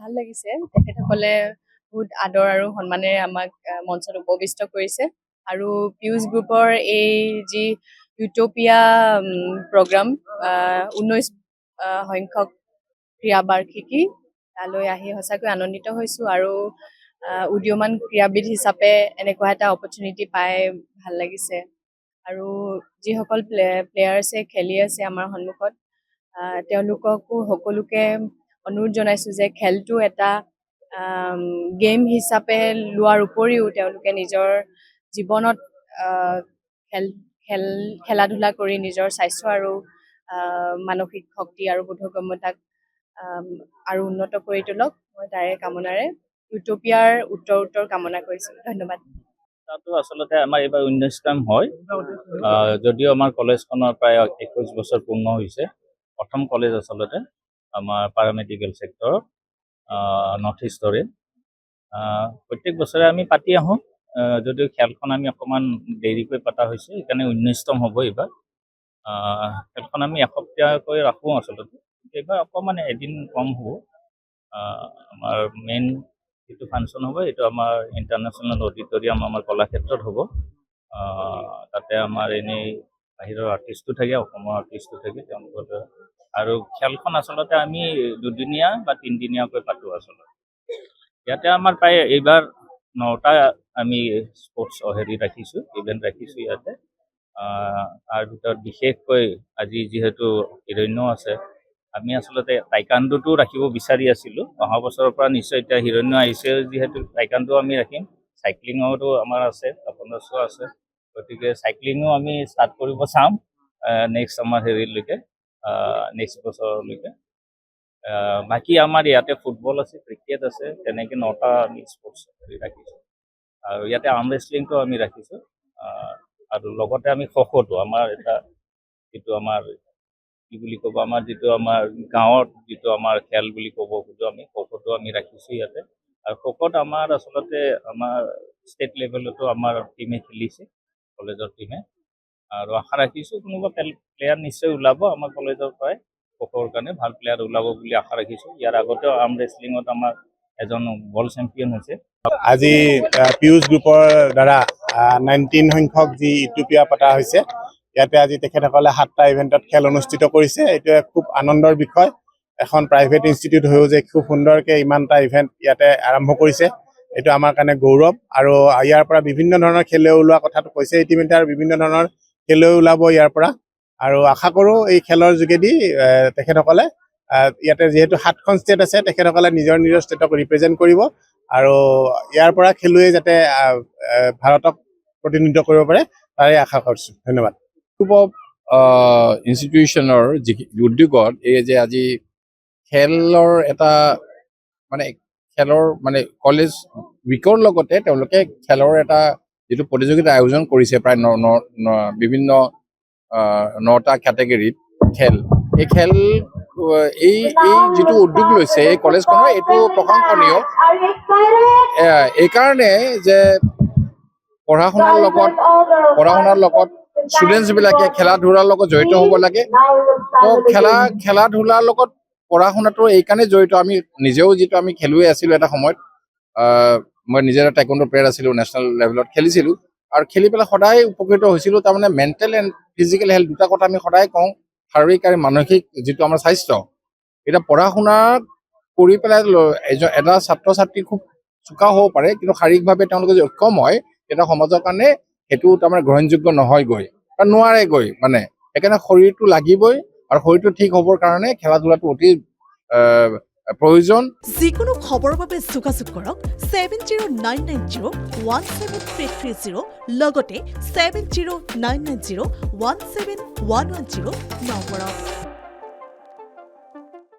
ভাল লাগিছে তেখেতসকলে বহুত আদৰ আৰু সন্মানেৰে আমাক মঞ্চত উপবিষ্ট কৰিছে আৰু পিউজ গ্ৰুপৰ এই যি ইউটপিয়া প্ৰগ্ৰাম 19 সংখ্যক ক্ৰীড়া বাৰ্ষিকী তালৈ আহি সঁচাকৈ আনন্দিত হৈছোঁ আৰু উদীয়মান ক্ৰীড়াবিদ হিচাপে এনেকুৱা এটা অপৰচুনিটি পাই ভাল লাগিছে আৰু যিসকল প্লেয়াৰ্ছে খেলি আছে আমাৰ সন্মুখত তেওঁলোককো সকলোকে অনুৰোধ জনাইছোঁ যে খেলটো এটা গেম হিচাপে লোৱাৰ উপৰিও তেওঁলোকে নিজৰ জীৱনত খেলা ধূলা কৰি নিজৰ স্বাস্থ্য আৰু মানসিক শক্তি আৰু বোধগম্যতাক আৰু উন্নত কৰি তোলক মই তাৰে কামনাৰে ইউটপিয়াৰ উত্তৰ কামনা কৰিছোঁ ধন্যবাদ তাতো আচলতে আমাৰ এইবাৰ 19তম হয় যদিও আমাৰ কলেজখনৰ প্ৰায় 21 বছৰ পূৰ্ণ হৈছে প্ৰথম কলেজ আচলতে আমাৰ পাৰামেডিকেল ছেক্টৰৰ নৰ্থ ইষ্টৰে প্ৰত্যেক বছৰে আমি পাতি আহোঁ যদিও খেলখন আমি অকণমান দেৰিকৈ পতা হৈছে সেইকাৰণে 19তম হ'ব এইবাৰ খেলখন আমি এসপ্তাহকৈ ৰাখোঁ আচলতে এইবাৰ অকণমান এদিন কম হ'ব আমাৰ মেইন যিটো ফাংচন হ'ব এইটো আমাৰ ইণ্টাৰনেশ্যনেল অডিটৰিয়াম আমাৰ কলাক্ষেত্ৰত হ'ব তাতে আমাৰ এনেই বাহিৰৰ আৰ্টিষ্টো থাকে অসমৰ আৰ্টিষ্টো থাকে তেওঁলোকৰ আৰু খেলখন আচলতে আমি দুদিনীয়া বা তিনিদিনীয়াকৈ পাতোঁ আচলতে ইয়াতে আমাৰ প্ৰায় এইবাৰ 9টা আমি স্পৰ্টছ ৰাখিছোঁ ইভেণ্ট ৰাখিছোঁ ইয়াতে তাৰ ভিতৰত বিশেষকৈ আজি যিহেতু হিৰণ্য আছে আমি আচলতে টাইকাণ্ডোটো ৰাখিব বিচাৰি আছিলোঁ অহা বছৰৰ পৰা নিশ্চয় এতিয়া হিৰণ্য আহিছে যিহেতু টাইকাণ্ডো আমি ৰাখিম চাইক্লিঙতো আমাৰ আছে আপোনালোকৰ আছে গতিকে চাইক্লিঙো আমি ষ্টাৰ্ট কৰিব চাম নেক্সট আমাৰ হেৰিলৈকে নেক্সট বছৰলৈকে বাকী আমাৰ ইয়াতে ফুটবল আছে ক্ৰিকেট আছে তেনেকৈ 9টা আমি স্পৰ্টছ ৰাখিছোঁ আৰু ইয়াতে আৰ্ম ৰেচলিংটো আমি ৰাখিছোঁ আৰু লগতে আমি খ'খ'টো আমাৰ এটা যিটো আমাৰ কি বুলি ক'ব আমাৰ যিটো আমাৰ গাঁৱত যিটো আমাৰ খেল বুলি ক'ব খোজোঁ আমি খ'খ'টো আমি ৰাখিছোঁ ইয়াতে আৰু খ'খ'ত আমাৰ আচলতে আমাৰ ষ্টেট লেভেলতো আমাৰ টীমে খেলিছে কলেজৰ টীমে আৰু আশা ৰাখিছোঁ কোনোবা প্লেয়াৰ নিশ্চয় ওলাব আমাৰ কলেজৰ পৰাই খ'খ'ৰ কাৰণে ভাল প্লেয়াৰ ওলাব বুলি আশা ৰাখিছোঁ ইয়াৰ আগতেও আৰ্ম ৰেচলিঙত আমাৰ এজন ৱৰ্ল্ড চেম্পিয়ন হৈছে আজি পিউজ গ্ৰুপৰ দ্বাৰা 19 সংখ্যক যি ইউটপিয়া পতা হৈছে ইয়াতে আজি তেখেতসকলে 7টা ইভেণ্টত খেল অনুষ্ঠিত কৰিছে এইটো খুব আনন্দৰ বিষয় এখন প্ৰাইভেট ইনষ্টিটিউট হৈও যে খুব সুন্দৰকৈ ইমানটা ইভেণ্ট ইয়াতে আৰম্ভ কৰিছে এইটো আমাৰ কাৰণে গৌৰৱ আৰু ইয়াৰ পৰা বিভিন্ন ধৰণৰ খেলুৱৈ ওলোৱা কথাটো কৈছে ইতিমধ্যে আৰু বিভিন্ন ধৰণৰ খেলুৱৈ ওলাব ইয়াৰ পৰা আৰু আশা কৰোঁ এই খেলৰ যোগেদি তেখেতসকলে ইয়াতে যিহেতু 7খন ষ্টেট আছে তেখেতসকলে নিজৰ ষ্টেটক ৰিপ্ৰেজেণ্ট কৰিব আৰু ইয়াৰ পৰা খেলুৱৈ যাতে ভাৰতক প্ৰতিনিধিত্ব কৰিব পাৰে তাৰে আশা কৰিছোঁ ধন্যবাদ গ্ৰুপ অফ ইনষ্টিটিউশ্যনৰ যি উদ্যোগত এই যে আজি খেলৰ এটা মানে খেলৰ মানে কলেজ উইকৰ লগতে তেওঁলোকে খেলৰ এটা যিটো প্ৰতিযোগিতা আয়োজন কৰিছে প্ৰায় বিভিন্ন 9টা কেটেগৰীত খেল এই খেল এই যিটো উদ্যোগ লৈছে এই কলেজখনৰ এইটো প্ৰশংসনীয় এইকাৰণে যে পঢ়া শুনাৰ লগত ষ্টুডেণ্টছবিলাকে খেলা ধূলাৰ লগত জড়িত হ'ব লাগে তো খেলা ধূলাৰ লগত পঢ়া শুনাটো এইকাৰণে জড়িত আমি নিজেও যিটো আমি খেলুৱৈ আছিলোঁ এটা সময়ত মই নিজে এটা টাইকোৱাণ্ডো প্লেয়াৰ আছিলোঁ নেশ্যনেল লেভেলত খেলিছিলোঁ আৰু খেলি পেলাই সদায় উপকৃত হৈছিলোঁ তাৰমানে মেণ্টেল এণ্ড ফিজিকেল হেল্থ দুটা কথা আমি সদায় কওঁ শাৰীৰিক আৰু মানসিক যিটো আমাৰ স্বাস্থ্য এতিয়া পঢ়া শুনা কৰি পেলাই এটা ছাত্ৰ ছাত্ৰী খুব চোকা হ'ব পাৰে কিন্তু শাৰীৰিকভাৱে তেওঁলোকে যদি অক্ষম হয় তেতিয়া সমাজৰ কাৰণে সেইটো তাৰমানে গ্ৰহণযোগ্য নহয়গৈ বা নোৱাৰেগৈ মানে সেইকাৰণে শৰীৰটো লাগিবই আৰু শৰীৰটো ঠিক হ'বৰ কাৰণে খেলা ধূলাটো অতি প্ৰয়োজন যিকোনো খবৰৰ বাবে যোগাযোগ কৰক 7099017330 লগতে 7099017110 নম্বৰত